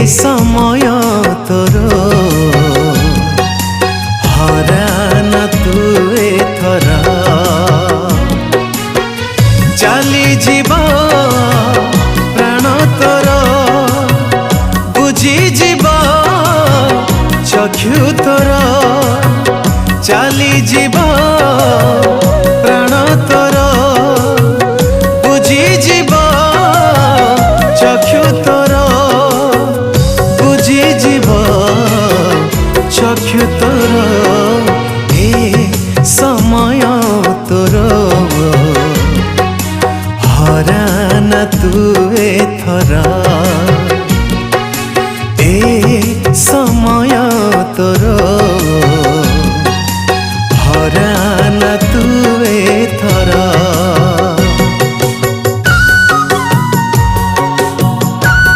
समय तोर हराना तू एथर चली जीव प्राण तोर बुझी जीव चक्षु तोर चली जीव प्राण तोर बुझी जीव चक्षु तोर बुझी जीव चक्षु तोर ए समय तोर हराना तू